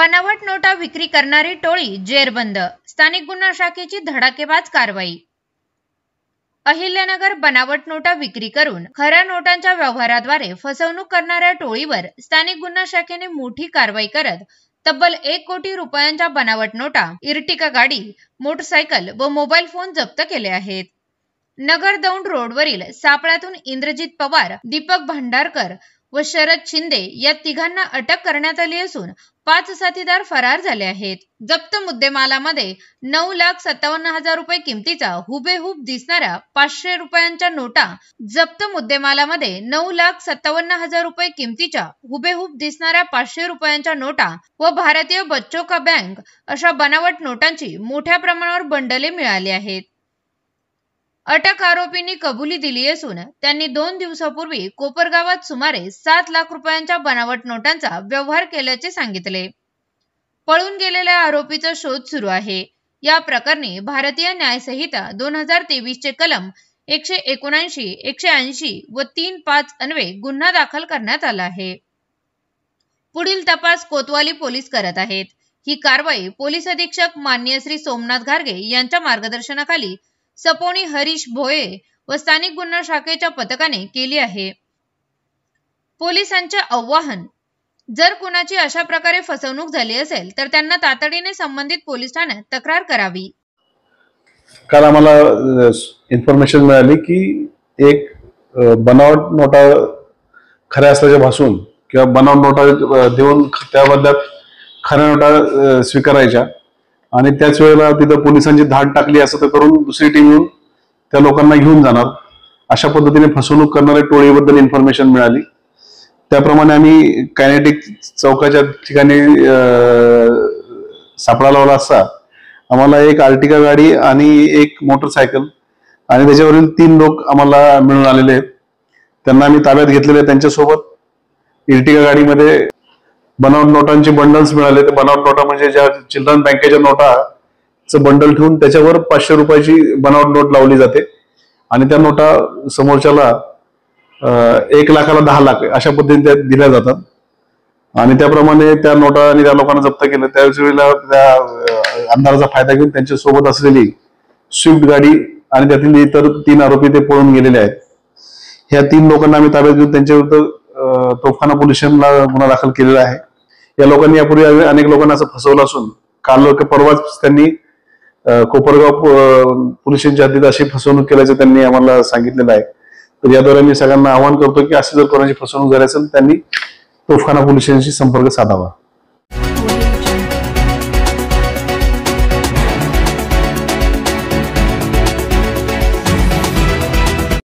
बनावट नोटा विक्री करणारी टोळी जेरबंद, स्थानिक गुन्हा शाखेची धडाकेबाज कारवाई। अहिल्यानगर बनावट नोटा विक्री करून खऱ्या नोटांच्या व्यवहाराद्वारे फसवणूक करणाऱ्या टोळीवर स्थानिक गुन्हा शाखेने मोठी कारवाई करत तब्बल 1 कोटी रुपयांच्या बनावट नोटा, इर्टिका गाडी, मोटरसायकल व मोबाईल फोन जप्त केले आहेत। नगर दौंड रोडवरील सापळ्यातून इंद्रजित पवार, दीपक भांडारकर व शरद शिंदे या तिघांना अटक करण्यात आली असून 5 साथीदार फरार झाले आहेत। जप्त मुद्देमालामध्ये 9,57,000 रुपये किमतीचा हुबेहूब दिसणाऱ्या 500 रुपयांच्या नोटा, जप्त मुद्देमालामध्ये 9,57,000 रुपये किमतीच्या हुबेहूब दिसणाऱ्या 500 रुपयांच्या नोटा व भारतीय बच्चों का बँक अशा बनावट नोटांची मोठ्या प्रमाणावर बंडले मिळाली आहेत। अटक आरोपींनी कबुली दिली असून त्यांनी 2 दिवसापूर्वी कोपरगावात सुमारे 7 लाख रुपयांच्या बनावट नोटांचा व्यवहार केल्याचे सांगितले। पळून गेलेल्या आरोपीचा शोध सुरू आहे। या प्रकरणी भारतीय न्याय संहिता 2023 चे कलम 179, 180 व 3(5) अन्वये गुन्हा दाखल करण्यात आला आहे। पुढील तपास कोतवाली पोलीस करत आहेत। ही कारवाई पोलीस अधीक्षक माननीय श्री सोमनाथ घारगे यांच्या मार्गदर्शनाखाली सपोनी हरीश भोये व स्थानिक गुन्हा शाखेच्या पथकाने केली आहे। पोलिसांचे आवाहन, जर कुणाची अशा प्रकारे फसवणूक झाली असेल तर त्यांना तातडीने संबंधित पोलीस ठाण्यात तक्रार करावी। काल आम्हाला इन्फॉर्मेशन मिळाली की एक बनावट नोटा खऱ्या असल्याचे भासून किंवा बनावट नोटा देऊन त्या बदल्यात खऱ्या नोटा स्वीकारायच्या आणि त्याच वेळेला तिथं पोलिसांची धाड टाकली असं तर करून दुसरी टीम येऊन त्या लोकांना घेऊन जाणार, अशा पद्धतीने फसवणूक करणाऱ्या टोळीबद्दल इन्फॉर्मेशन मिळाली। त्याप्रमाणे आम्ही कायनेटिक चौकाच्या ठिकाणी सापळा लावला असता आम्हाला एक आर्टिका गाडी आणि एक मोटरसायकल आणि त्याच्यावरील 3 लोक आम्हाला मिळून आलेले आहेत। त्यांना आम्ही ताब्यात घेतलेले। त्यांच्यासोबत इर्टिका गाडीमध्ये बनावट नोटांचे बंडल्स मिळाले। ते बनावट नोटा म्हणजे ज्या चिल्ड्रन बँकेच्या नोटाचं बंडल ठेवून त्याच्यावर 500 रुपयाची बनावट नोट लावली जाते आणि त्या नोटा समोरच्याला 1 लाखाला 10 लाख अशा पद्धतीने त्या दिल्या जातात आणि त्याप्रमाणे त्या नोटा आणि त्या लोकांना जप्त केलं। त्याच वेळेला त्या अंधाराचा फायदा घेऊन त्यांच्या सोबत असलेली स्विफ्ट गाडी आणि त्यातील इतर 3 आरोपी ते पळून गेलेले आहेत। ह्या 3 लोकांना आम्ही ताब्यात घेऊन त्यांच्याविरुद्ध तोफखाना पोलीस स्टेशनला गुन्हा दाखल केलेला आहे। या लोकांनी यापूर्वी अनेक लोकांना असं फसवलं असून काल परवाच त्यांनी कोपरगाव पोलीस स्टेशनच्या हद्दीत अशी फसवणूक केल्याचं त्यांनी आम्हाला सांगितलेलं आहे। तर याद्वारे मी सगळ्यांना आवाहन करतो की अशी जर कोणाची फसवणूक झाली असेल त्यांनी तोफखाना पोलीस स्टेशनशी संपर्क साधावा।